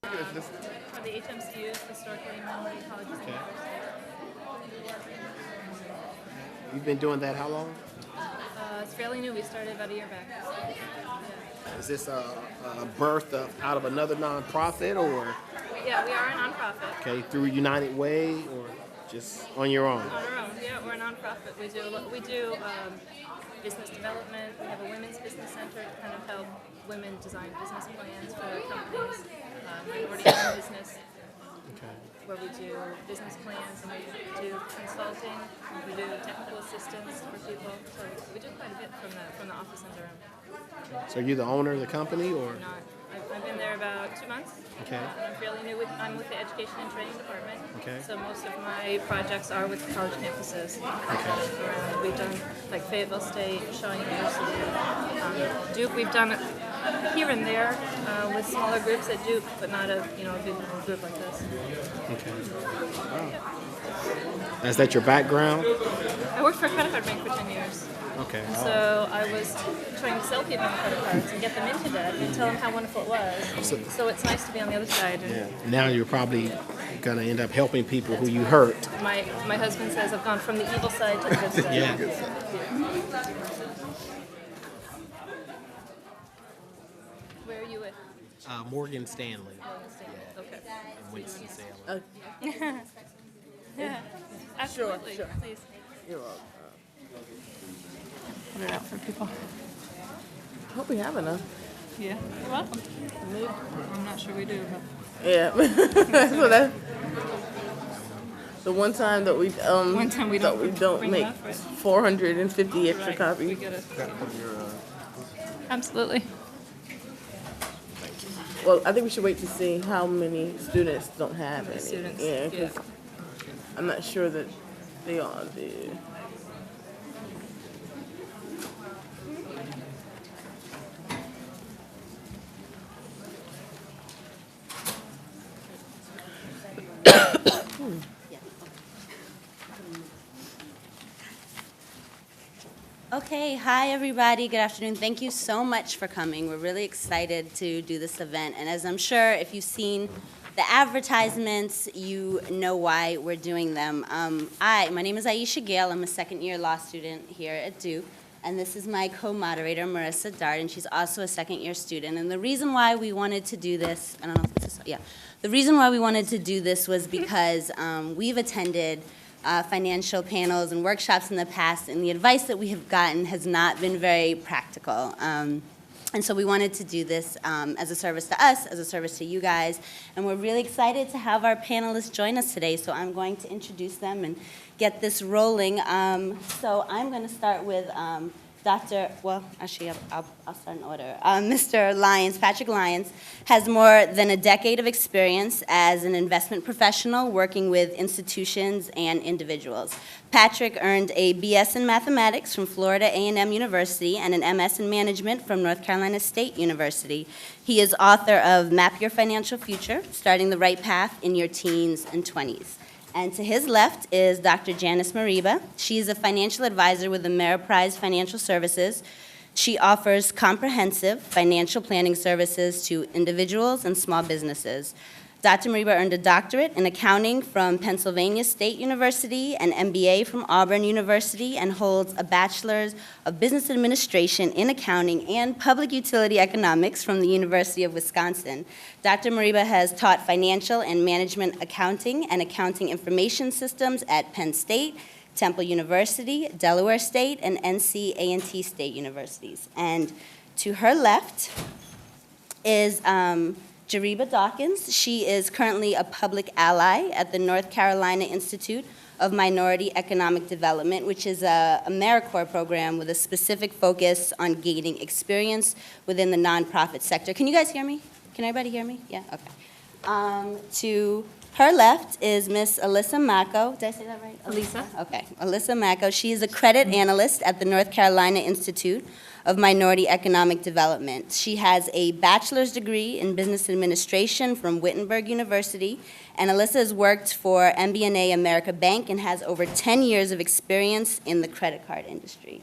For the HMCUs, historically minority colleges and universities. You've been doing that how long? It's fairly new. We started about a year back. Is this a birth out of another nonprofit or Yeah, we are a nonprofit. okay through United Way or just on your own? On our own, yeah, we're a nonprofit. We do business development. We have a women's business center to kind of help women design business plans for companies, minority-owned business, Okay. where we do business plans and we do consulting. We do technical assistance for people. So we do quite a bit from the office in Durham. So you're the owner of the company or? We're not. I've been there about 2 months. Okay. I'm fairly new. I'm with the Education and Training Department. Okay. So most of my projects are with college campuses. Okay. We've done like Fayetteville State, Shaw University, Duke. We've done it here and there with smaller groups at Duke, but not a big group like this. Okay. Wow. Is that your background? I worked for a credit card bank for 10 years. Okay. And so I was trying to sell people on credit cards and get them into debt and tell them how wonderful it was. So it's nice to be on the other side. And Yeah. Now you're probably gonna end up helping people who you hurt. my husband says I've gone from the evil side to the good side. Yeah. Where are you with? Morgan Stanley Okay. in Winston-Salem. Yeah. Absolutely. Sure. Please. You're welcome. Put it out for people. I hope we have enough. Yeah. You're welcome. I'm not sure we do, but Yeah. So that the one time that we one time we don't bring make enough, right? 450 extra We copies. get it. Absolutely. Well, I think we should wait to see how many students don't have any. Students. Yeah, because I'm not sure that they all do. Okay, hi everybody, good afternoon. Thank you so much for coming. We're really excited to do this event. And as I'm sure if you've seen the advertisements, you know why we're doing them. My name is Aisha Gale. I'm a second-year law student here at Duke. And this is my co-moderator, Marissa Dart, and she's also a second-year student. And the reason why we wanted to do this, I don't know if this is, yeah. The reason why we wanted to do this was because we've attended financial panels and workshops in the past, and the advice that we have gotten has not been very practical. And so we wanted to do this as a service to us, as a service to you guys, and we're really excited to have our panelists join us today, so I'm going to introduce them and get this rolling. So I'm going to start with actually, I'll start in order. Mr. Lyons, Patrick Lyons, has more than a decade of experience as an investment professional working with institutions and individuals. Patrick earned a BS in mathematics from Florida A&M University and an MS in management from North Carolina State University. He is author of Map Your Financial Future, Starting the Right Path in Your Teens and 20s. And to his left is Dr. Janice Mereba. She is a financial advisor with Ameriprise Financial Services. She offers comprehensive financial planning services to individuals and small businesses. Dr. Mereba earned a doctorate in accounting from Pennsylvania State University, an MBA from Auburn University, and holds a bachelor's of business administration in accounting and public utility economics from the University of Wisconsin. Dr. Mereba has taught financial and management accounting and accounting information systems at Penn State, Temple University, Delaware State, and NC A&T State Universities. And to her left is Jariba Dawkins. She is currently a public ally at the North Carolina Institute of Minority Economic Development, which is a AmeriCorps program with a specific focus on gaining experience within the nonprofit sector. Can you guys hear me? Can everybody hear me? Yeah, okay. To her left is Miss Alyssa Mako. Did I say that right? Alyssa. Okay, Alyssa Mako. She is a credit analyst at the North Carolina Institute of Minority Economic Development. She has a bachelor's degree in business administration from Wittenberg University, and Alyssa has worked for MBNA America Bank and has over 10 years of experience in the credit card industry.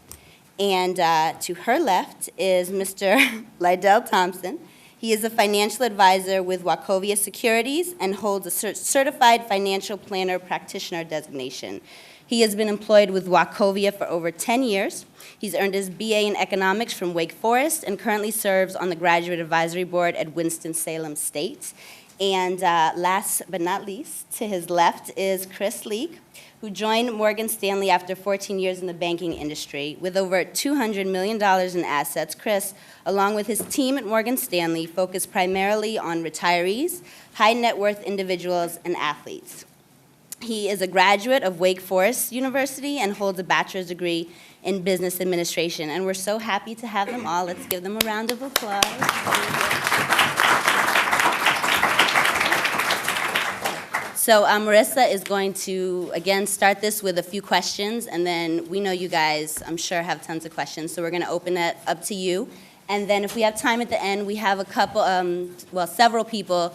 And to her left is Mr. Lydell Thompson. He is a financial advisor with Wachovia Securities and holds a certified financial planner practitioner designation. He has been employed with Wachovia for over 10 years. He's earned his BA in economics from Wake Forest and currently serves on the graduate advisory board at Winston-Salem State. And last but not least, to his left is Chris Leak, who joined Morgan Stanley after 14 years in the banking industry. With over $200 million in assets, Chris, along with his team at Morgan Stanley, focus primarily on retirees, high net worth individuals, and athletes. He is a graduate of Wake Forest University and holds a bachelor's degree in business administration. And we're so happy to have them all. Let's give them a round of applause. So Marissa is going to, again, start this with a few questions, and then we know you guys, I'm sure, have tons of questions, so we're going to open it up to you. And then if we have time at the end, we have a couple, several people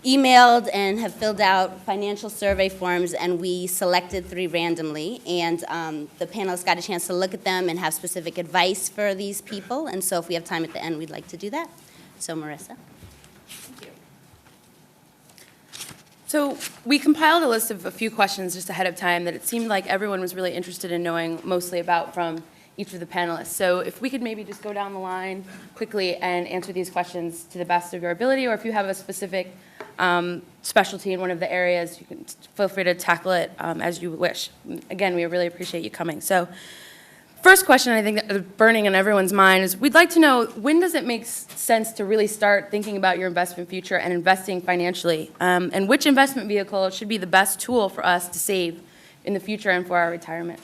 emailed and have filled out financial survey forms, and we selected 3 randomly. And the panelists got a chance to look at them and have specific advice for these people. And so if we have time at the end, we'd like to do that. So Marissa. So we compiled a list of a few questions just ahead of time that it seemed like everyone was really interested in knowing mostly about from each of the panelists. So if we could maybe just go down the line quickly and answer these questions to the best of your ability, or if you have a specific specialty in one of the areas, you can feel free to tackle it as you wish. Again, we really appreciate you coming. So first question I think that is burning on everyone's mind is we'd like to know, when does it make sense to really start thinking about your investment future and investing financially? And which investment vehicle should be the best tool for us to save in the future and for our retirement?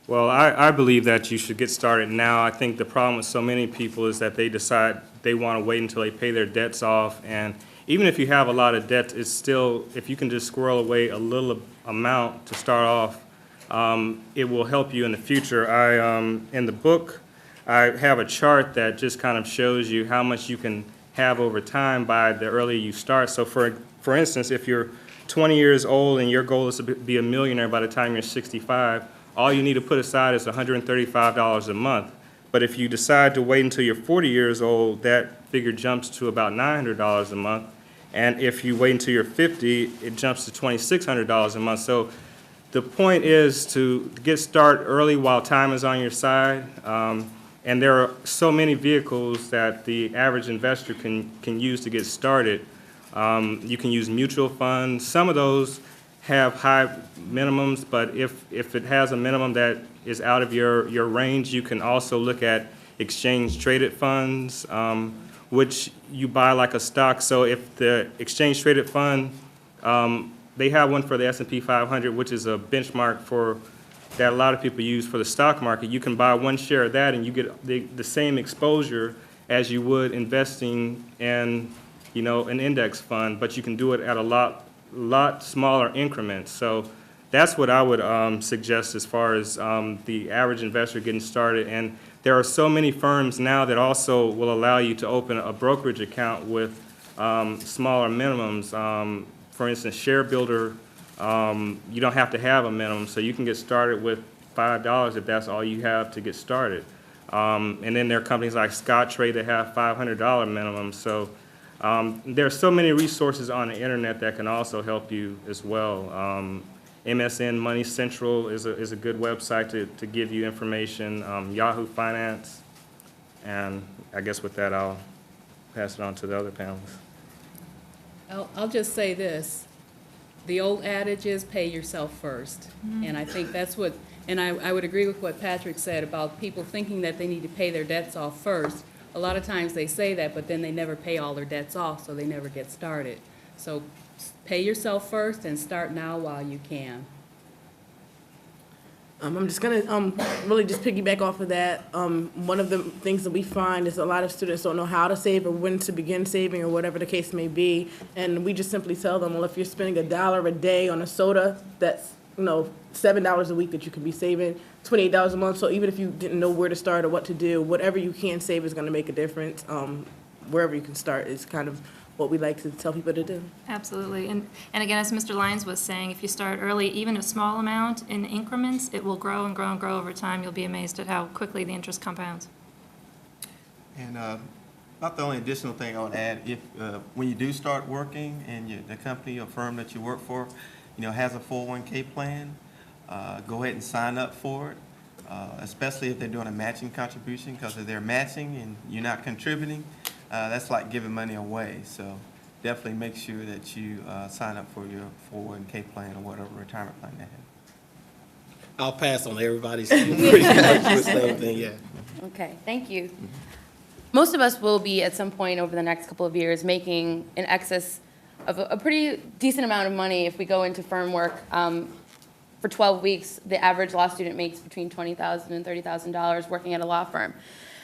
Well, I believe that you should get started now. I think the problem with so many people is that they decide they want to wait until they pay their debts off. And even if you have a lot of debt, it's still, if you can just squirrel away a little amount to start off, it will help you in the future. In the book, I have a chart that just kind of shows you how much you can have over time by the earlier you start. So for instance, if you're 20 years old and your goal is to be a millionaire by the time you're 65, all you need to put aside is $135 a month. But if you decide to wait until you're 40 years old, that figure jumps to about $900 a month. And if you wait until you're 50, it jumps to $2,600 a month. So the point is to get started early while time is on your side. And there are so many vehicles that the average investor can use to get started. You can use mutual funds. Some of those have high minimums, but if it has a minimum that is out of your range, you can also look at exchange-traded funds, which you buy like a stock. So if the exchange-traded fund, they have one for the S&P 500, which is a benchmark for that a lot of people use for the stock market. You can buy one share of that, and you get the same exposure as you would investing in, an index fund, but you can do it at a lot smaller increments. So that's what I would suggest as far as the average investor getting started. And there are so many firms now that also will allow you to open a brokerage account with smaller minimums. For instance, Share Builder, you don't have to have a minimum, so you can get started with $5 if that's all you have to get started. And then there are companies like Scottrade that have $500 minimums. So there are so many resources on the internet that can also help you as well. MSN Money Central is a good website to give you information. Yahoo Finance, and I guess with that I'll pass it on to the other panelists. I'll just say this. The old adage is pay yourself first. And I think that's what, and I would agree with what Patrick said about people thinking that they need to pay their debts off first. A lot of times they say that, but then they never pay all their debts off, so they never get started. So pay yourself first and start now while you can. I'm just going to really just piggyback off of that. One of the things that we find is a lot of students don't know how to save or when to begin saving or whatever the case may be. And we just simply tell them, well, if you're spending $1 a day on a soda, that's $7 a week that you can be saving, $28 a month. So even if you didn't know where to start or what to do, whatever you can save is going to make a difference. Wherever you can start is kind of what we like to tell people to do. Absolutely. And again, as Mr. Lyons was saying, if you start early, even a small amount in increments, it will grow and grow and grow over time. You'll be amazed at how quickly the interest compounds. And about the only additional thing I would add, if when you do start working and the company or firm that you work for, has a 401k plan, go ahead and sign up for it, especially if they're doing a matching contribution, because if they're matching and you're not contributing, that's like giving money away. So definitely make sure that you sign up for your 401k plan or whatever retirement plan they have. I'll pass on everybody's pretty much the same thing, yeah. Okay, thank you. Most of us will be, at some point over the next couple of years, making in excess of a pretty decent amount of money if we go into firm work. For 12 weeks, the average law student makes between $20,000 and $30,000 working at a law firm.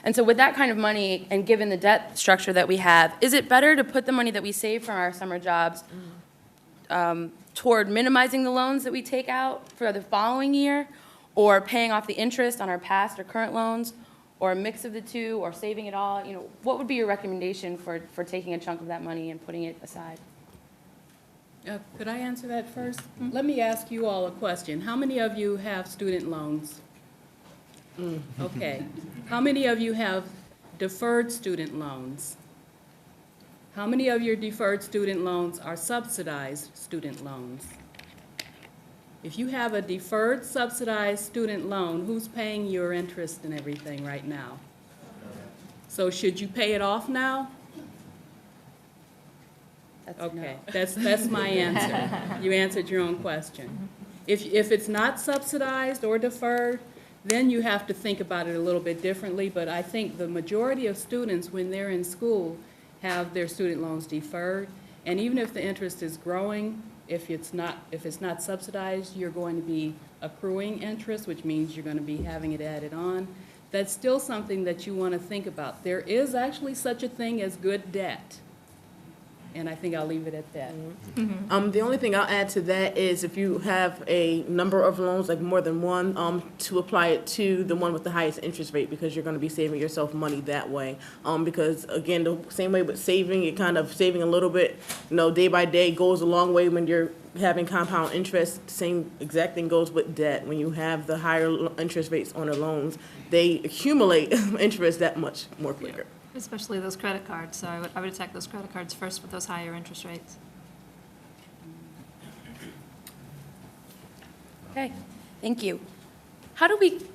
And so with that kind of money, and given the debt structure that we have, is it better to put the money that we save from our summer jobs toward minimizing the loans that we take out for the following year, or paying off the interest on our past or current loans, or a mix of the two, or saving it all? What would be your recommendation for taking a chunk of that money and putting it aside? Could I answer that first? Let me ask you all a question. How many of you have student loans? Okay. How many of you have deferred student loans? How many of your deferred student loans are subsidized student loans? If you have a deferred subsidized student loan, who's paying your interest and everything right now? So should you pay it off now? Okay, that's my answer. You answered your own question. If it's not subsidized or deferred, then you have to think about it a little bit differently, but I think the majority of students, when they're in school, have their student loans deferred, and even if the interest is growing, if it's not subsidized, you're going to be accruing interest, which means you're going to be having it added on. That's still something that you want to think about. There is actually such a thing as good debt. And I think I'll leave it at that. The only thing I'll add to that is if you have a number of loans, like more than one, to apply it to the one with the highest interest rate, because you're going to be saving yourself money that way. Because again, the same way with saving, you're kind of saving a little bit, day by day goes a long way when you're having compound interest. Same exact thing goes with debt. When you have the higher interest rates on the loans, they accumulate interest that much more quicker. Especially those credit cards, so I would attack those credit cards first with those higher interest rates. Okay, thank you.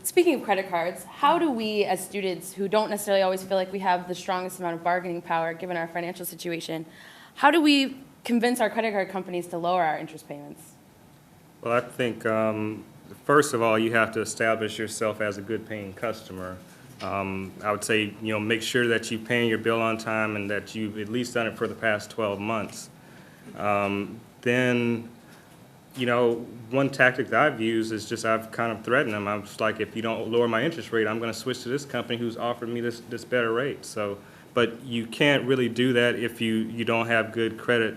Speaking of credit cards, how do we as students who don't necessarily always feel like we have the strongest amount of bargaining power given our financial situation, how do we convince our credit card companies to lower our interest payments? Well, I think, first of all, you have to establish yourself as a good paying customer. I would say, make sure that you're paying your bill on time and that you've at least done it for the past 12 months. Then, one tactic that I've used is just I've kind of threatened them. I'm just like, if you don't lower my interest rate, I'm going to switch to this company who's offered me this better rate. So, but you can't really do that if you don't have good credit,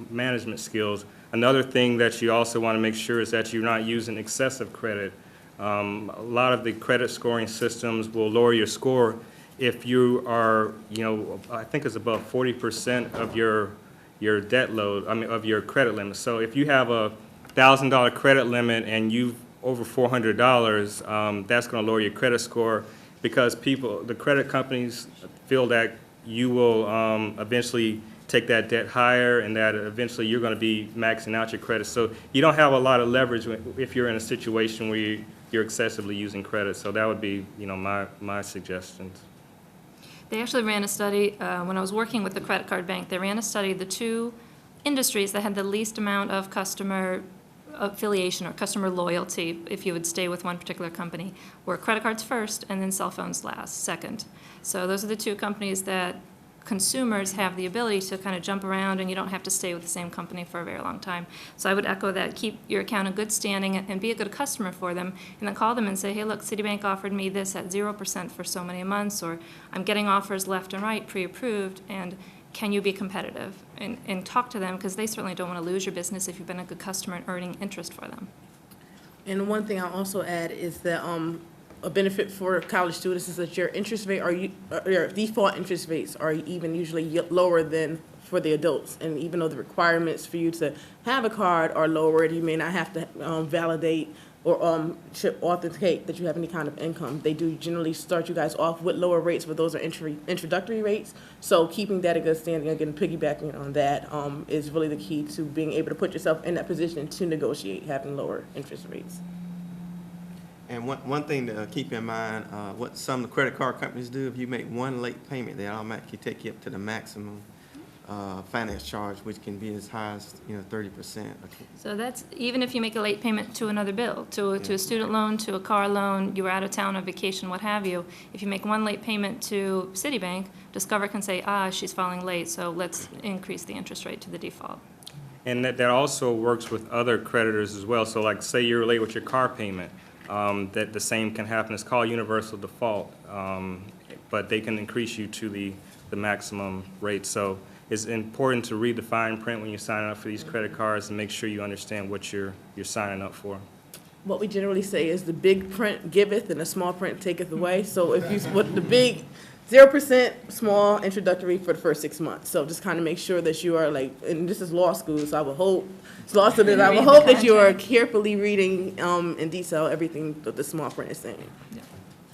management skills. Another thing that you also want to make sure is that you're not using excessive credit. A lot of the credit scoring systems will lower your score if you are, I think it's above 40% of your debt load, of your credit limit. So if you have a $1,000 credit limit and you've over $400, that's going to lower your credit score, because the credit companies feel that you will eventually take that debt higher, and that eventually you're going to be maxing out your credit. So you don't have a lot of leverage if you're in a situation where you're excessively using credit. So that would be, my suggestions. They actually ran a study, when I was working with the credit card bank, they ran a study of the two industries that had the least amount of customer affiliation or customer loyalty, if you would stay with one particular company, were credit cards first and then cell phones second. So those are the two companies that consumers have the ability to kind of jump around, and you don't have to stay with the same company for a very long time. So I would echo that. Keep your account in good standing and be a good customer for them, and then call them and say, hey, look, Citibank offered me this at 0% for so many months, or I'm getting offers left and right pre-approved, and can you be competitive? And talk to them, because they certainly don't want to lose your business if you've been a good customer and earning interest for them. And one thing I'll also add is that a benefit for college students is that your interest rate your default interest rates are even usually lower than for the adults. And even though the requirements for you to have a card are lowered, you may not have to validate or should authenticate that you have any kind of income. They do generally start you guys off with lower rates, but those are introductory rates. So keeping that a good standing, again, piggybacking on that, is really the key to being able to put yourself in that position to negotiate having lower interest rates. And one thing to keep in mind, what some of the credit card companies do, if you make one late payment, they automatically take you up to the maximum finance charge, which can be as high as 30%. So that's, even if you make a late payment to another bill, to a student loan, to a car loan, you were out of town on vacation, what have you, if you make one late payment to Citibank, Discover can say, she's falling late, so let's increase the interest rate to the default. And that also works with other creditors as well. So like, say you're late with your car payment, that the same can happen. It's called universal default, but they can increase you to the maximum rate. So it's important to read the fine print when you're signing up for these credit cards and make sure you understand what you're signing up for. What we generally say is the big print giveth and the small print taketh away. So if you, what the big 0% small introductory for the first 6 months. So just kind of make sure that you are like, and this is law school, so I would hope, it's law students, I would hope that you are carefully reading in detail everything that the small print is saying.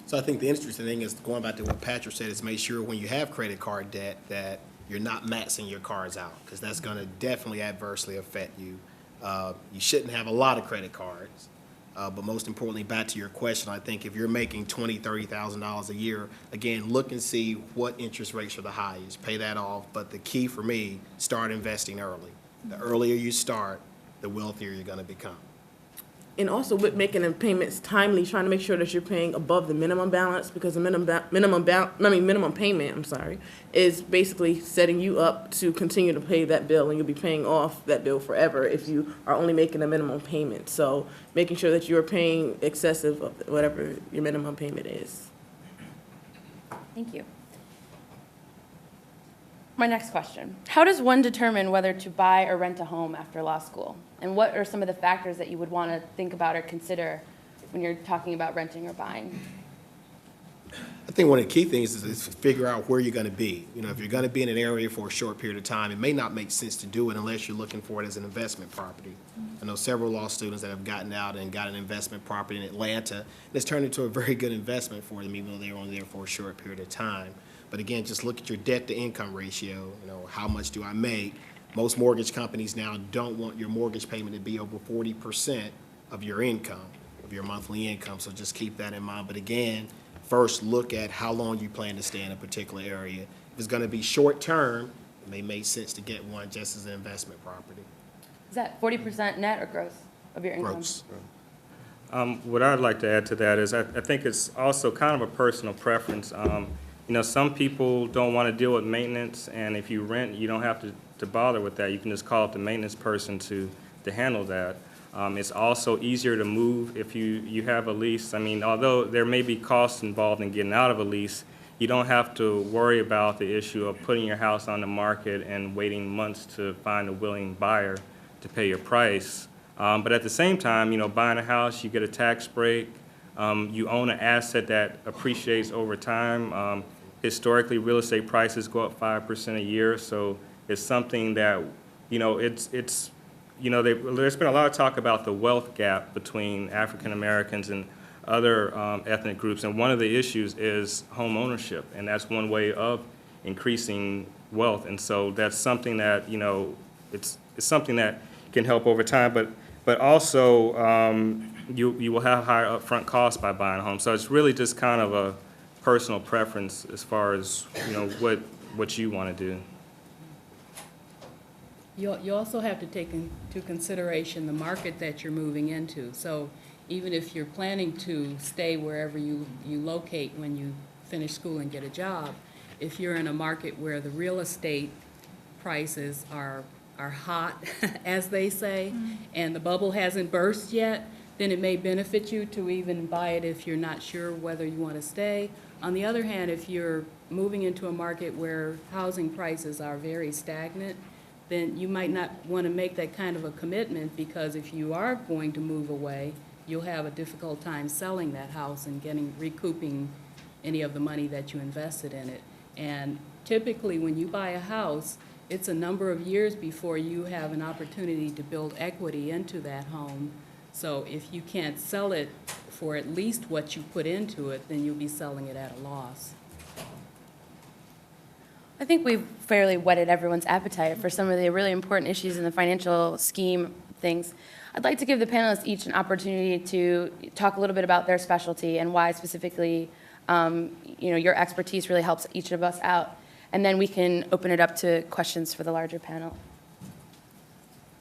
So I think the interesting thing is, going back to what Patrick said, is make sure when you have credit card debt that you're not maxing your cards out, because that's going to definitely adversely affect you. You shouldn't have a lot of credit cards. But most importantly, back to your question, I think if you're making $20,000, $30,000 a year, again, look and see what interest rates are the highest, pay that off. But the key for me, start investing early. The earlier you start, the wealthier you're going to become. And also with making the payments timely, trying to make sure that you're paying above the minimum balance, because the minimum payment, is basically setting you up to continue to pay that bill, and you'll be paying off that bill forever if you are only making a minimum payment. So making sure that you're paying excessive of whatever your minimum payment is. Thank you. My next question. How does one determine whether to buy or rent a home after law school? And what are some of the factors that you would want to think about or consider when you're talking about renting or buying? I think one of the key things is figure out where you're going to be. If you're going to be in an area for a short period of time, it may not make sense to do it unless you're looking for it as an investment property. I know several law students that have gotten out and got an investment property in Atlanta, and it's turned into a very good investment for them, even though they were only there for a short period of time. But again, just look at your debt-to-income ratio. How much do I make? Most mortgage companies now don't want your mortgage payment to be over 40% of your income, of your monthly income, so just keep that in mind. But again, first look at how long you plan to stay in a particular area. If it's going to be short-term, it may make sense to get one just as an investment property. Is that 40% net or gross of your income? Gross. What I'd like to add to that is I think it's also kind of a personal preference. Some people don't want to deal with maintenance, and if you rent, you don't have to bother with that. You can just call up the maintenance person to handle that. It's also easier to move if you have a lease. Although there may be costs involved in getting out of a lease, you don't have to worry about the issue of putting your house on the market and waiting months to find a willing buyer to pay your price. But at the same time, buying a house, you get a tax break. You own an asset that appreciates over time. Historically, real estate prices go up 5% a year, so it's something that, there's been a lot of talk about the wealth gap between African Americans and other ethnic groups, and one of the issues is home ownership, and that's one way of increasing wealth. And so that's something that, it's something that can help over time, but also you will have higher upfront costs by buying a home. So it's really just kind of a personal preference as far as, what you want to do. You also have to take into consideration the market that you're moving into. So even if you're planning to stay wherever you locate when you finish school and get a job, if you're in a market where the real estate prices are hot, as they say, and the bubble hasn't burst yet, then it may benefit you to even buy it if you're not sure whether you want to stay. On the other hand, if you're moving into a market where housing prices are very stagnant, then you might not want to make that kind of a commitment, because if you are going to move away, you'll have a difficult time selling that house and recouping any of the money that you invested in it. And typically when you buy a house, it's a number of years before you have an opportunity to build equity into that home So if you can't sell it for at least what you put into it, then you'll be selling it at a loss. I think we've fairly whetted everyone's appetite for some of the really important issues in the financial scheme of things. I'd like to give the panelists each an opportunity to talk a little bit about their specialty and why specifically, your expertise really helps each of us out. And then we can open it up to questions for the larger panel.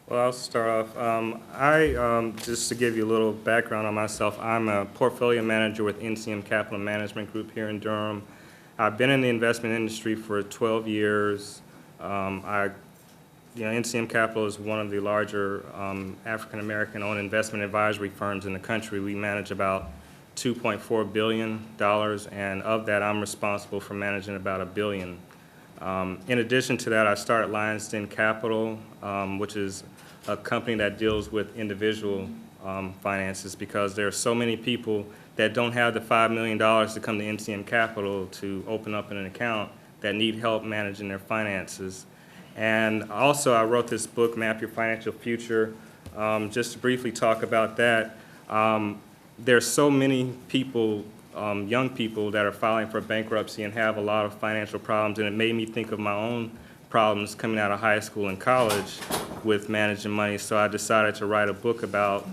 Well, I'll start off. Just to give you a little background on myself, I'm a portfolio manager with NCM Capital Management Group here in Durham. I've been in the investment industry for 12 years. NCM Capital is one of the larger African-American owned investment advisory firms in the country. We manage about $2.4 billion, and of that, I'm responsible for managing about $1 billion. In addition to that, I started Lyons Capital, which is a company that deals with individual finances, because there are so many people that don't have the $5 million to come to NCM Capital to open up an account that need help managing their finances. And also, I wrote this book, Map Your Financial Future. Just to briefly talk about that, there's so many people, young people, that are filing for bankruptcy and have a lot of financial problems, and it made me think of my own problems coming out of high school and college with managing money. So I decided to write a book about,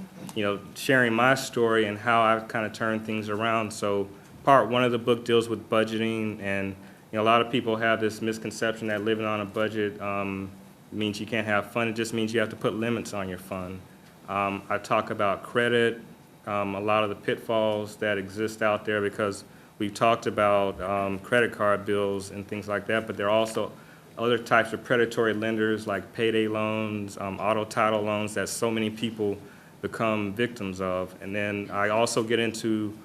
sharing my story and how I've kind of turned things around. So part one of the book deals with budgeting, and a lot of people have this misconception that living on a budget means you can't have fun. It just means you have to put limits on your fun. I talk about credit, a lot of the pitfalls that exist out there, because we've talked about credit card bills and things like that, but there are also other types of predatory lenders like payday loans, auto title loans that so many people become victims of. And then I also get into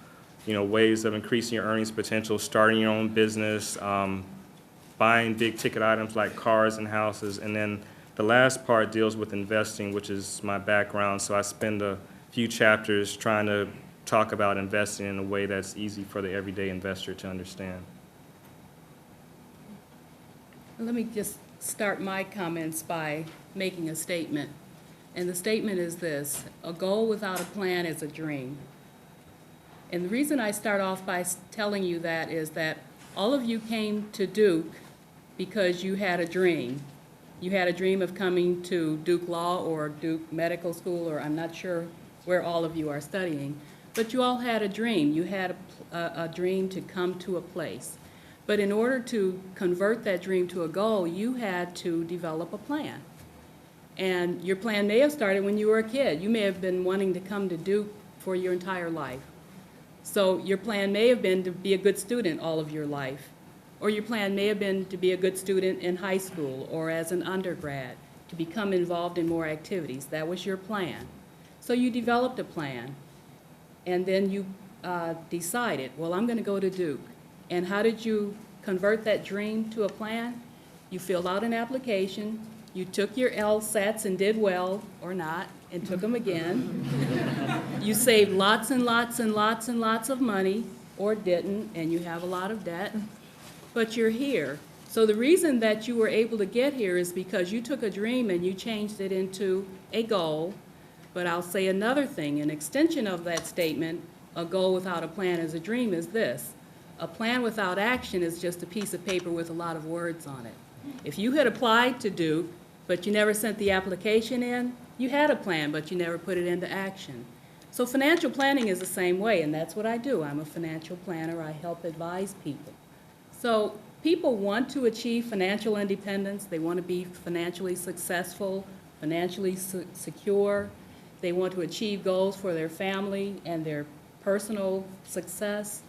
ways of increasing your earnings potential, starting your own business, buying big ticket items like cars and houses. And then the last part deals with investing, which is my background. So I spend a few chapters trying to talk about investing in a way that's easy for the everyday investor to understand. Let me just start my comments by making a statement. And the statement is this: a goal without a plan is a dream. And the reason I start off by telling you that is that all of you came to Duke because you had a dream. You had a dream of coming to Duke Law or Duke Medical School, or I'm not sure where all of you are studying, but you all had a dream. You had a dream to come to a place. But in order to convert that dream to a goal, you had to develop a plan. And your plan may have started when you were a kid. You may have been wanting to come to Duke for your entire life. So your plan may have been to be a good student all of your life. Or your plan may have been to be a good student in high school or as an undergrad, to become involved in more activities. That was your plan. So you developed a plan. And then you decided, well, I'm going to go to Duke. And how did you convert that dream to a plan? You filled out an application. You took your LSATs and did well, or not, and took them again. You saved lots and lots and lots and lots of money, or didn't, and you have a lot of debt. But you're here. So the reason that you were able to get here is because you took a dream and you changed it into a goal. But I'll say another thing. An extension of that statement, a goal without a plan is a dream, is this: a plan without action is just a piece of paper with a lot of words on it. If you had applied to Duke, but you never sent the application in, you had a plan, but you never put it into action. So financial planning is the same way, and that's what I do. I'm a financial planner. I help advise people. So people want to achieve financial independence. They want to be financially successful, financially secure. They want to achieve goals for their family and their personal success.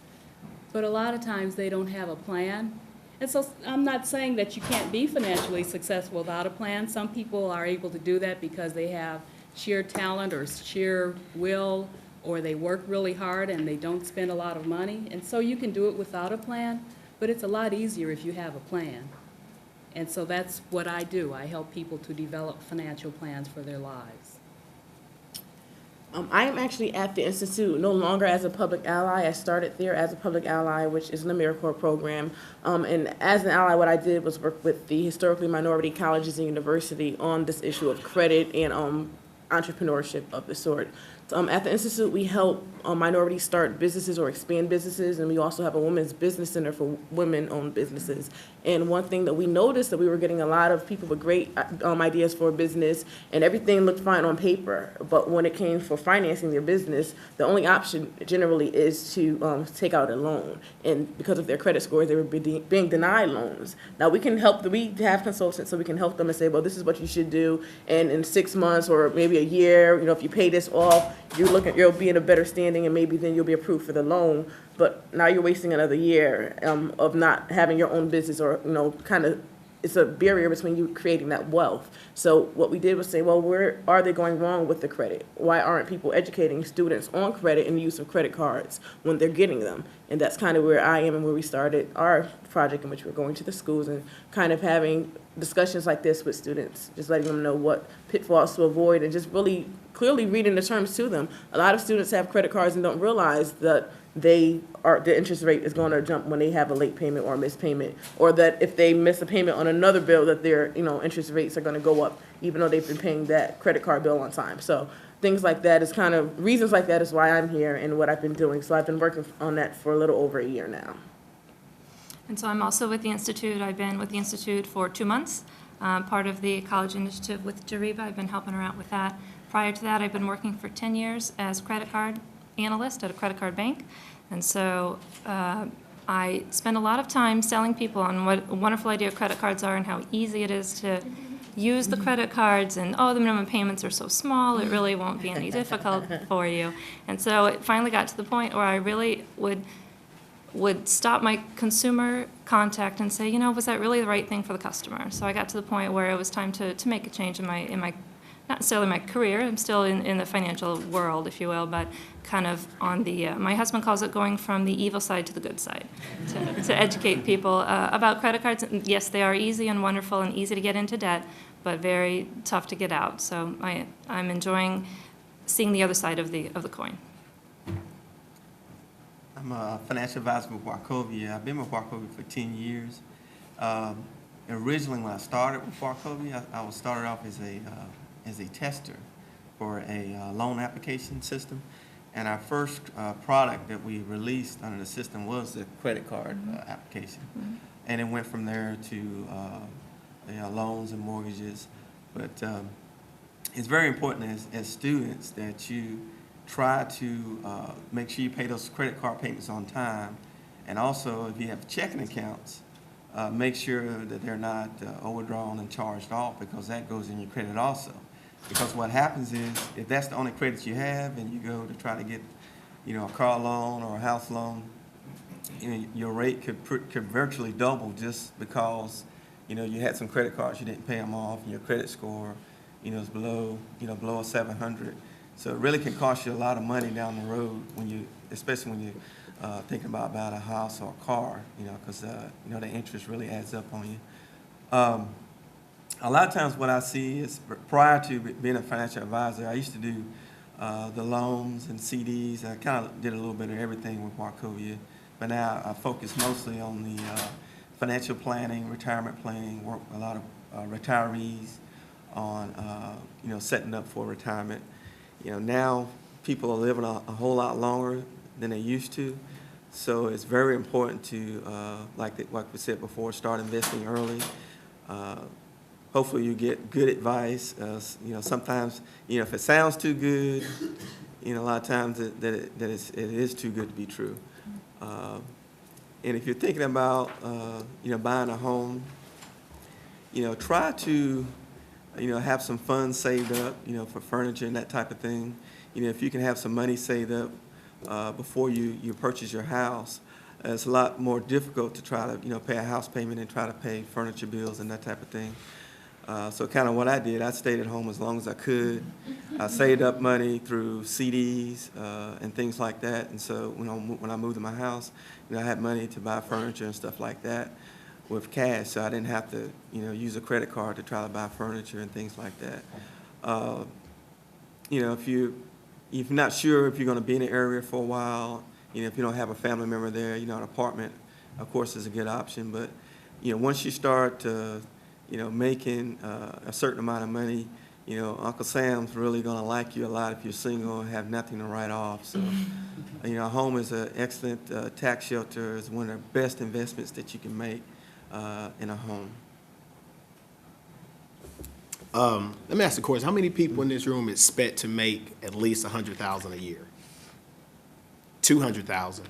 But a lot of times they don't have a plan. And so I'm not saying that you can't be financially successful without a plan. Some people are able to do that because they have sheer talent or sheer will, or they work really hard and they don't spend a lot of money. And so you can do it without a plan, but it's a lot easier if you have a plan. And so that's what I do. I help people to develop financial plans for their lives. I am actually at the Institute no longer as a public ally. I started there as a public ally, which is an AmeriCorps program. And as an ally, what I did was work with the historically minority colleges and university on this issue of credit. And entrepreneurship of the sort. At the Institute, we help minorities start businesses or expand businesses, and we also have a women's business center for women-owned businesses. And one thing that we noticed that we were getting a lot of people with great ideas for a business, and everything looked fine on paper. But when it came for financing their business, the only option generally is to take out a loan. And because of their credit scores, they were being denied loans. Now we can help. We have consultants, so we can help them and say, well, this is what you should do, and in 6 months or maybe a year, if you pay this off, you'll be in a better standing, and maybe then you'll be approved for the loan. But now you're wasting another year of not having your own business, or kind of, it's a barrier between you creating that wealth. So what we did was say, well, where are they going wrong with the credit? Why aren't people educating students on credit and the use of credit cards when they're getting them? And that's kind of where I am and where we started our project, in which we're going to the schools and kind of having discussions like this with students, just letting them know what pitfalls to avoid, and just really clearly reading the terms to them. A lot of students have credit cards and don't realize that the interest rate is going to jump when they have a late payment or a missed payment, or that if they miss a payment on another bill, that their interest rates are going to go up, even though they've been paying that credit card bill on time. So things like that is kind of, reasons like that is why I'm here and what I've been doing. So I've been working on that for a little over a year now. And so I'm also with the Institute. I've been with the Institute for 2 months, part of the college initiative with Jariba. I've been helping her out with that. Prior to that, I've been working for 10 years as a credit card analyst at a credit card bank. And so I spend a lot of time selling people on what a wonderful idea credit cards are and how easy it is to use the credit cards, and the minimum payments are so small, it really won't be any difficult for you. And so it finally got to the point where I really would stop my consumer contact and say, was that really the right thing for the customer? So I got to the point where it was time to make a change in my not necessarily my career, I'm still in the financial world, if you will, but kind of on the, my husband calls it going from the evil side to the good side, to educate people about credit cards. And yes, they are easy and wonderful and easy to get into debt, but very tough to get out. So I'm enjoying seeing the other side of the coin. I'm a financial advisor with Wachovia. I've been with Wachovia for 10 years. Originally, when I started with Wachovia, I was started off as a tester for a loan application system. And our first product that we released under the system was the credit card application. Mm-hmm. And it went from there to loans and mortgages. But it's very important as students that you try to make sure you pay those credit card payments on time. And also, if you have checking accounts, make sure that they're not overdrawn and charged off, because that goes in your credit also. Because what happens is, if that's the only credit you have and you go to try to get, a car loan or a house loan, your rate could virtually double just because, you had some credit cards, you didn't pay them off, and your credit score, is below, below a 700. So it really can cost you a lot of money down the road especially when you're thinking about buying a house or a car, because, the interest really adds up on you. A lot of times what I see is, prior to being a financial advisor, I used to do the loans and CDs. I kind of did a little bit of everything with Wachovia, but now I focus mostly on the financial planning, retirement planning, work with a lot of retirees on, setting up for retirement. Now people are living a whole lot longer than they used to, so it's very important to, like we said before, start investing early. Hopefully you get good advice. Sometimes, if it sounds too good, a lot of times it is too good to be true. And if you're thinking about, buying a home, try to, have some funds saved up, for furniture and that type of thing. If you can have some money saved up before you purchase your house, it's a lot more difficult to try to, pay a house payment and try to pay furniture bills and that type of thing. So kind of what I did, I stayed at home as long as I could. I saved up money through CDs and things like that. And so when I moved to my house, I had money to buy furniture and stuff like that with cash. So I didn't have to, use a credit card to try to buy furniture and things like that. If you're not sure if you're going to be in the area for a while, if you don't have a family member there, an apartment, of course, is a good option. But once you start making a certain amount of money, you know, Uncle Sam's really gonna like you a lot if you're single and have nothing to write off. So, you know, a home is an excellent tax shelter. It's one of the best investments that you can make in a home. Let me ask the question, how many people in this room expect to make at least $100,000 a year? 200,000?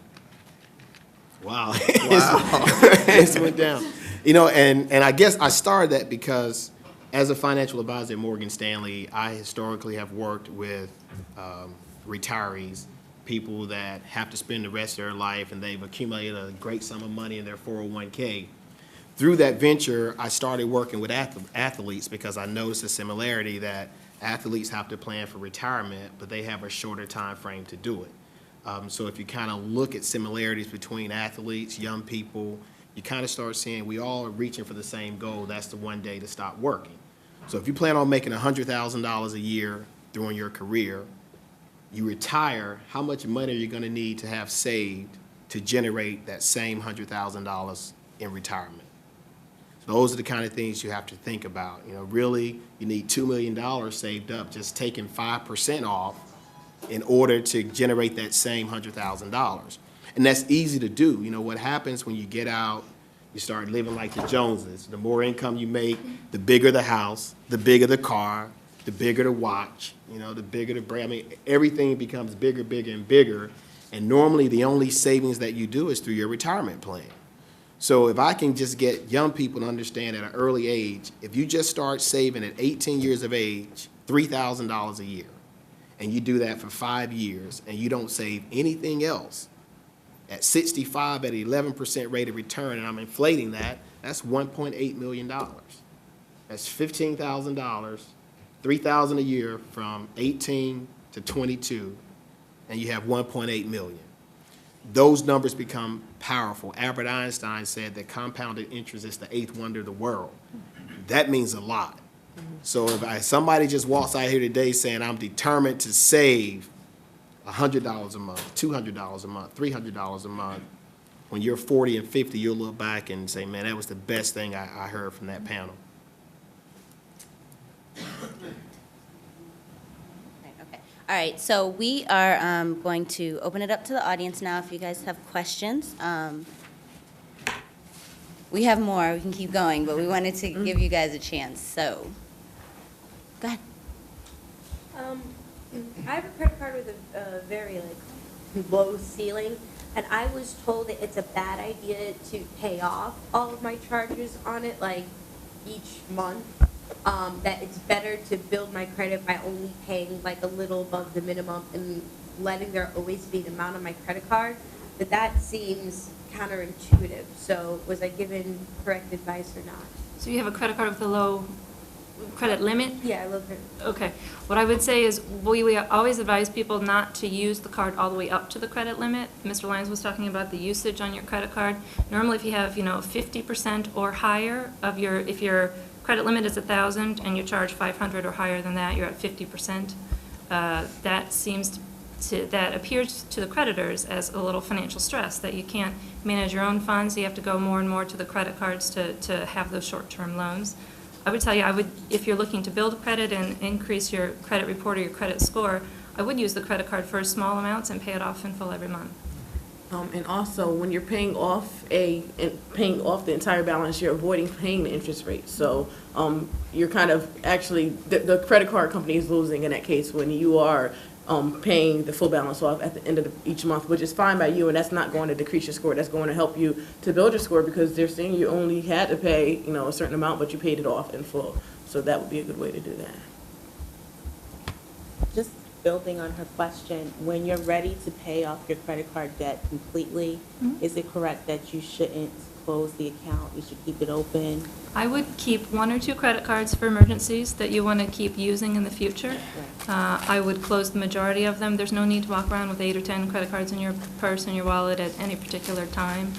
Wow. It went down. You know, and I guess I started that because as a financial advisor at Morgan Stanley, I historically have worked with retirees, people that have to spend the rest of their life and they've accumulated a great sum of money in their 401k. Through that venture, I started working with athletes because I noticed a similarity that athletes have to plan for retirement, but they have a shorter time frame to do it. So if you kind of look at similarities between athletes, young people, you kind of start seeing we all are reaching for the same goal. That's the one day to stop working. So if you plan on making $100,000 a year during your career, you retire, how much money are you going to need to have saved to generate that same $100,000 in retirement? Those are the kind of things you have to think about. You know, really, you need $2 million saved up, just taking 5% off in order to generate that same $100,000. And that's easy to do. You know, what happens when you get out, you start living like the Joneses. The more income you make, the bigger the house, the bigger the car, the bigger the watch, you know, the bigger the brand. I mean, everything becomes bigger, bigger, and bigger. And normally the only savings that you do is through your retirement plan. So if I can just get young people to understand at an early age, if you just start saving at 18 years of age, $3,000 a year, and you do that for 5 years, and you don't save anything else, at 65 at 11% rate of return, and I'm inflating that, that's $1.8 million. That's $15,000, $3,000 a year from 18 to 22, and you have $1.8 million. Those numbers become powerful. Albert Einstein said that compounded interest is the 8th wonder of the world. That means a lot. So if somebody just walks out here today saying, I'm determined to save $100 a month, $200 a month, $300 a month, when you're 40 and 50, you'll look back and say, man, that was the best thing I heard from that panel. All right, so we are going to open it up to the audience now if you guys have questions. We have more, we can keep going, but we wanted to give you guys a chance, so go ahead. I have a credit card with a very low ceiling, and I was told that it's a bad idea to pay off all of my charges on it, like each month. That it's better to build my credit by only paying like a little above the minimum and letting there always be an amount on my credit card. But that seems counterintuitive. So was I given correct advice or not? So you have a credit card with a low credit limit? Yeah, I love it. Okay. What I would say is we always advise people not to use the card all the way up to the credit limit. Mr. Lyons was talking about the usage on your credit card. Normally if you have, 50% or higher of if your credit limit is 1,000 and you charge 500 or higher than that, you're at 50%. That appears to the creditors as a little financial stress, that you can't manage your own funds. You have to go more and more to the credit cards to have those short-term loans. I would tell you, if you're looking to build credit and increase your credit report or your credit score, I would use the credit card for small amounts and pay it off in full every month. And also, when you're paying off the entire balance, you're avoiding paying the interest rate. So you're kind of actually, the credit card company is losing in that case when you are paying the full balance off at the end of each month, which is fine by you, and that's not going to decrease your score. That's going to help you to build your score because they're saying you only had to pay, a certain amount, but you paid it off in full. So that would be a good way to do that. Just building on her question, when you're ready to pay off your credit card debt completely, is it correct that you shouldn't close the account? You should keep it open? I would keep 1 or 2 credit cards for emergencies that you want to keep using in the future. I would close the majority of them. There's no need to walk around with 8 or 10 credit cards in your purse and your wallet at any particular time.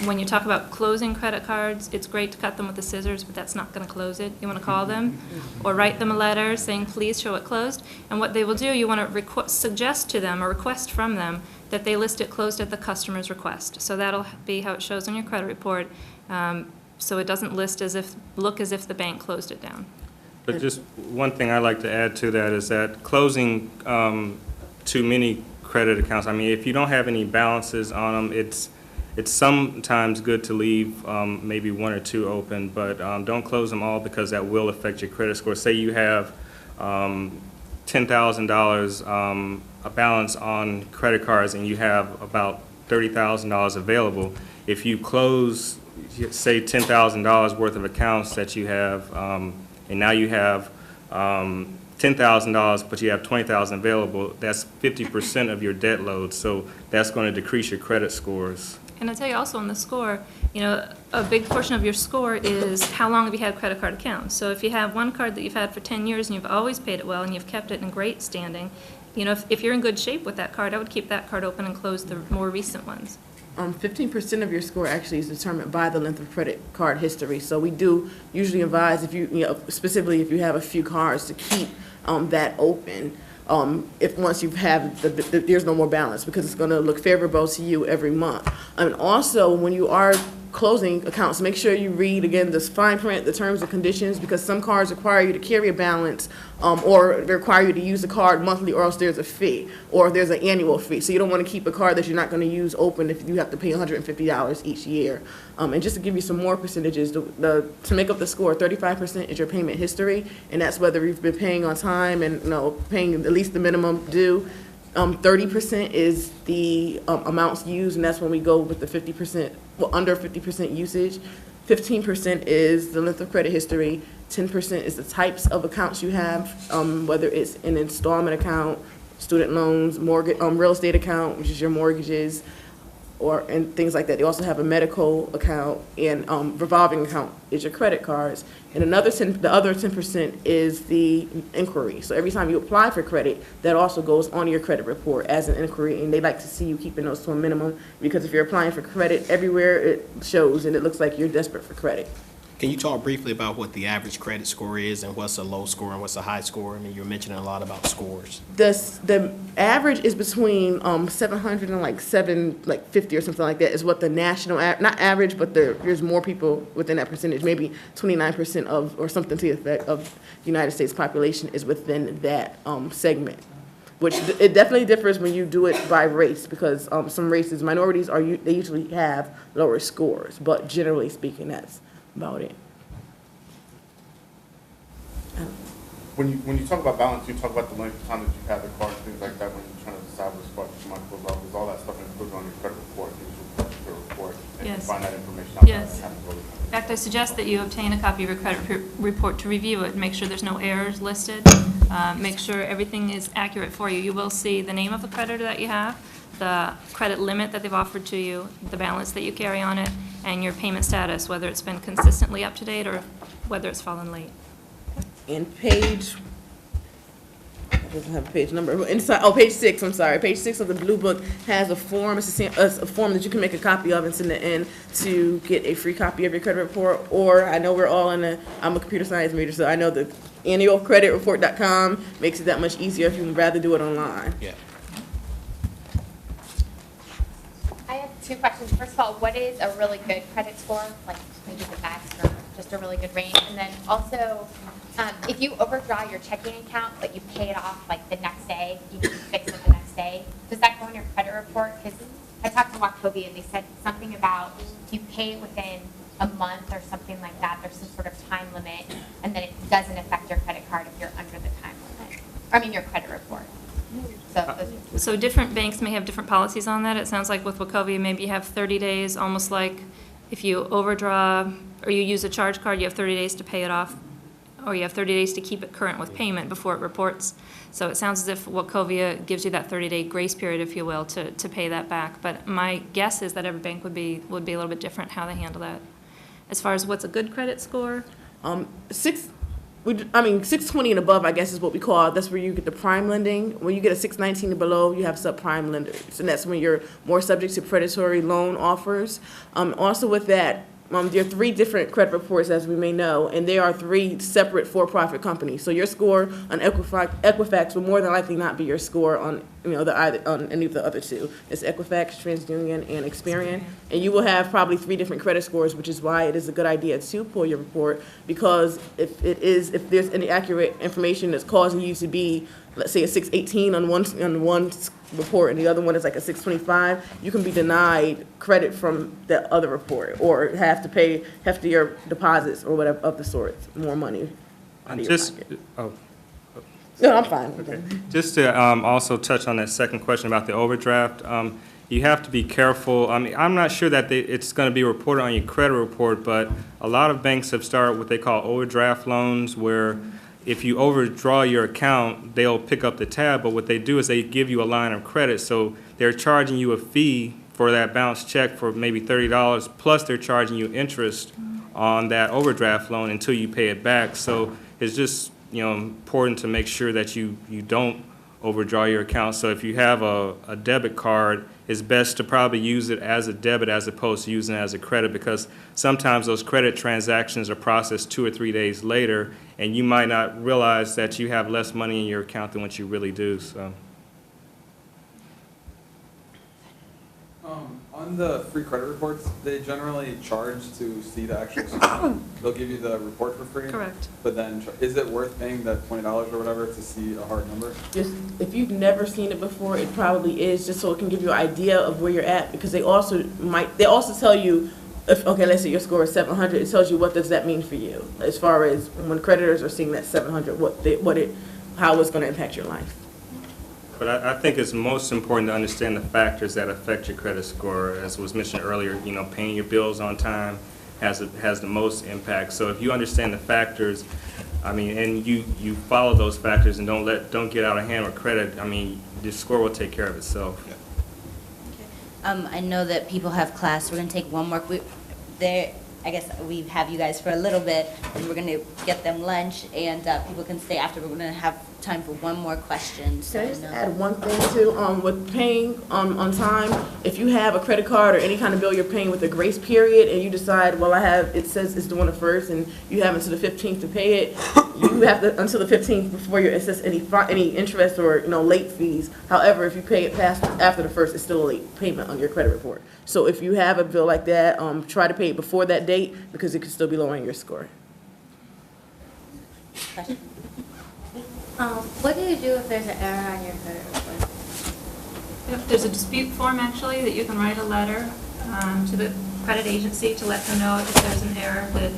When you talk about closing credit cards, it's great to cut them with the scissors, but that's not going to close it. You want to call them or write them a letter saying, please show it closed. And what they will do, you want to suggest to them or request from them that they list it closed at the customer's request. So that'll be how it shows on your credit report. So it doesn't look as if the bank closed it down. But just one thing I'd like to add to that is that closing too many credit accounts, I mean, if you don't have any balances on them, it's sometimes good to leave maybe one or two open, but don't close them all because that will affect your credit score. Say you have $10,000 a balance on credit cards and you have about $30,000 available. If you close, say, $10,000 worth of accounts that you have, and now you have $10,000, but you have $20,000 available, that's 50% of your debt load. So that's going to decrease your credit scores. And I'll tell you also on the score, you know, a big portion of your score is how long have you had credit card accounts. So if you have one card that you've had for 10 years and you've always paid it well and you've kept it in great standing, you know, if you're in good shape with that card, I would keep that card open and close the more recent ones. 15% of your score actually is determined by the length of credit card history. So we do usually advise if you know, specifically if you have a few cards to keep that open. If once you have there's no more balance because it's going to look favorable to you every month. And also when you are closing accounts, make sure you read again the fine print, the terms and conditions, because some cards require you to carry a balance or they require you to use the card monthly or else there's a fee or there's an annual fee. So you don't want to keep a card that you're not going to use open if you have to pay $150 each year. And just to give you some more percentages, to make up the score, 35% is your payment history, and that's whether you've been paying on time and paying at least the minimum due. 30% is the amounts used, and that's when we go with the 50%, well, under 50% usage. 15% is the length of credit history. 10% is the types of accounts you have, whether it's an installment account, student loans, mortgage, real estate account, which is your mortgages, and things like that. They also have a medical account, and revolving account is your credit cards. And the other 10% is the inquiry. So every time you apply for credit, that also goes on your credit report as an inquiry, and they like to see you keeping those to a minimum, because if you're applying for credit everywhere, it shows and it looks like you're desperate for credit. Can you talk briefly about what the average credit score is and what's a low score and what's a high score? I mean, you're mentioning a lot about scores. The average is between 700 and like 750 or something like that is what the national, not average, but there's more people within that percentage. Maybe 29% of, or something to the effect of the United States population is within that segment. Which it definitely differs when you do it by race, because some races, minorities they usually have lower scores, but generally speaking, that's about it. When you talk about balance, you talk about the length of time that you've had the card, things like that, when you're trying to decide which spot you might close off, is all that stuff included on your credit report, the usual credit report, and you Yes. find that information out. Yes. In fact, I suggest that you obtain a copy of your credit report to review it, make sure there's no errors listed, make sure everything is accurate for you. You will see the name of the creditor that you have, the credit limit that they've offered to you, the balance that you carry on it, and your payment status, whether it's been consistently up to date or whether it's fallen late. And page, it doesn't have a page number, but inside, page 6, I'm sorry. Page 6 of the blue book has a form. It's a form that you can make a copy of and send it in to get a free copy of your credit report. Or I know we're all I'm a computer science major, so I know the annualcreditreport.com makes it that much easier if you would rather do it online. Yeah. I have two questions. First of all, what is a really good credit score? Like maybe the best or just a really good range? And then also, if you overdraw your checking account, but you pay it off like the next day, you can fix it the next day, does that go on your credit report? Because I talked to Wachovia and they said something about if you pay it within a month or something like that, there's some sort of time limit, and then it doesn't affect your credit card if you're under the time limit. I mean, your credit report. So different banks may have different policies on that. It sounds like with Wachovia, maybe you have 30 days, almost like if you overdraw or you use a charge card, you have 30 days to pay it off, or you have 30 days to keep it current with payment before it reports. So it sounds as if Wachovia gives you that 30-day grace period, if you will, to pay that back. But my guess is that every bank would be a little bit different how they handle that. As far as what's a good credit score? 620 and above, I guess, is what we call, that's where you get the prime lending. When you get a 619 and below, you have subprime lenders, and that's when you're more subject to predatory loan offers. Also with that, there are 3 different credit reports, as we may know, and they are 3 separate for-profit companies. So your score on Equifax will more than likely not be your score on, on any of the other 2. It's Equifax, TransUnion, and Experian. And you will have probably 3 different credit scores, which is why it is a good idea to pull your report, because if there's any accurate information that's causing you to be, let's say, a 618 on one report and the other one is like a 625, you can be denied credit from that other report, or have to pay heftier deposits or whatever of the sort, more money out of your pocket. No, I'm fine. Okay. Just to also touch on that second question about the overdraft, you have to be careful. I mean, I'm not sure that it's going to be reported on your credit report, but a lot of banks have started what they call overdraft loans, where if you overdraw your account, they'll pick up the tab, but what they do is they give you a line of credit. So they're charging you a fee for that bounced check for maybe $30, plus they're charging you interest on that overdraft loan until you pay it back. So it's just, important to make sure that you don't overdraw your account. So if you have a debit card, it's best to probably use it as a debit as opposed to using it as a credit, because sometimes those credit transactions are processed 2 or 3 days later, and you might not realize that you have less money in your account than what you really do. So. On the free credit reports, they generally charge to see the actual score. They'll give you the report for free. Correct. But then, is it worth paying that $20 or whatever to see a hard number? Just, if you've never seen it before, it probably is, just so it can give you an idea of where you're at, because they also tell you, okay, let's say your score is 700, it tells you what does that mean for you, as far as when creditors are seeing that 700, how it's going to impact your life. But I think it's most important to understand the factors that affect your credit score. As was mentioned earlier, paying your bills on time has the most impact. So if you understand the factors, and you follow those factors and don't get out of hand with credit, the score will take care of itself. I know that people have class. We're going to take one more. I guess we have you guys for a little bit, and we're going to get them lunch, and people can stay after. But we're going to have time for one more question. So can I just add one thing too? With paying on time, if you have a credit card or any kind of bill you're paying with a grace period, and you decide, well, it says it's due on the 1st, and you have until the 15th to pay it, you have until the 15th before you assess any interest or late fees. However, if you pay it after the 1st, it's still a late payment on your credit report. So if you have a bill like that, try to pay it before that date, because it could still be lowering your score. What do you do if there's an error on your credit report? If there's a dispute form, actually, that you can write a letter to the credit agency to let them know if there's an error, that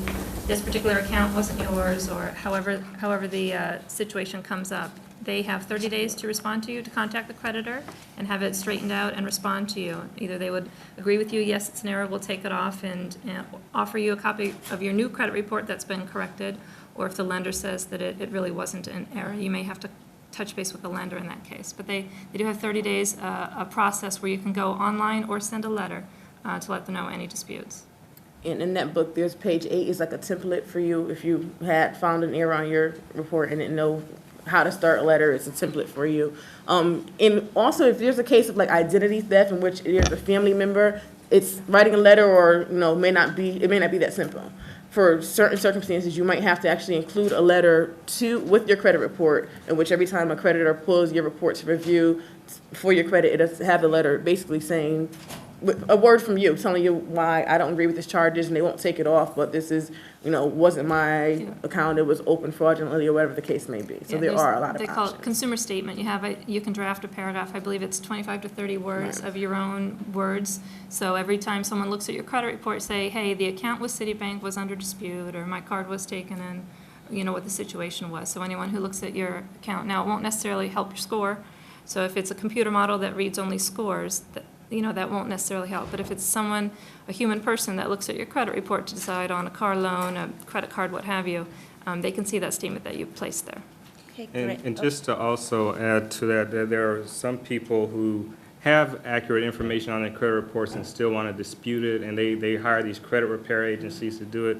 this particular account wasn't yours, or however the situation comes up. They have 30 days to respond to you, to contact the creditor and have it straightened out and respond to you. Either they would agree with you, yes, it's an error, we'll take it off, and offer you a copy of your new credit report that's been corrected, or if the lender says that it really wasn't an error, you may have to touch base with the lender in that case. But they do have 30 days, a process where you can go online or send a letter to let them know any disputes. And in that book, there's page 8 is like a template for you. If you had found an error on your report and didn't know how to start a letter, it's a template for you. And also, if there's a case of like identity theft in which there's a family member, it's writing a letter, or it may not be that simple. For certain circumstances, you might have to actually include a letter with your credit report, in which every time a creditor pulls your report to review for your credit, it does have the letter basically saying, a word from you telling you why I don't agree with these charges, and they won't take it off, but this is, wasn't my account, it was open fraudulently, or whatever the case may be. So Yeah, there are a lot of They options. call it consumer statement. You can draft a paragraph, I believe it's 25 to 30 words of your own words. So every time someone looks at your credit report, say, hey, the account with Citibank was under dispute, or my card was taken, and what the situation was. So anyone who looks at your account, now it won't necessarily help your score. So if it's a computer model that reads only scores, that won't necessarily help. But if it's a human person that looks at your credit report to decide on a car loan, a credit card, what have you, they can see that statement that you placed there. Okay, great. And just to also add to that there are some people who have accurate information on their credit reports and still want to dispute it, and they hire these credit repair agencies to do it.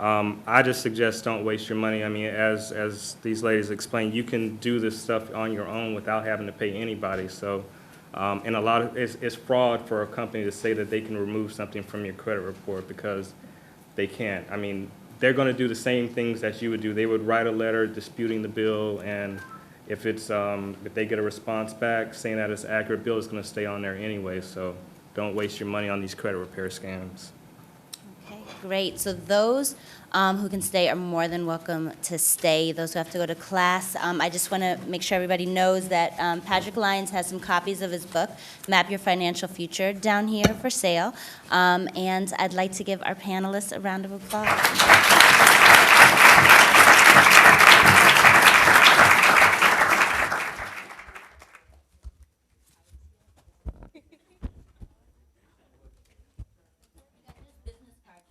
I just suggest don't waste your money. As these ladies explained, you can do this stuff on your own without having to pay anybody. So. And it's fraud for a company to say that they can remove something from your credit report, because they can't. I mean, they're going to do the same things that you would do. They would write a letter disputing the bill, and if it's, if they get a response back saying that it's an accurate bill, it's going to stay on there anyway, so don't waste your money on these credit repair scams. Okay, great. So those who can stay are more than welcome to stay. Those who have to go to class, I just want to make sure everybody knows that Patrick Lyons has some copies of his book, Map Your Financial Future, down here for sale. And I'd like to give our panelists a round of applause.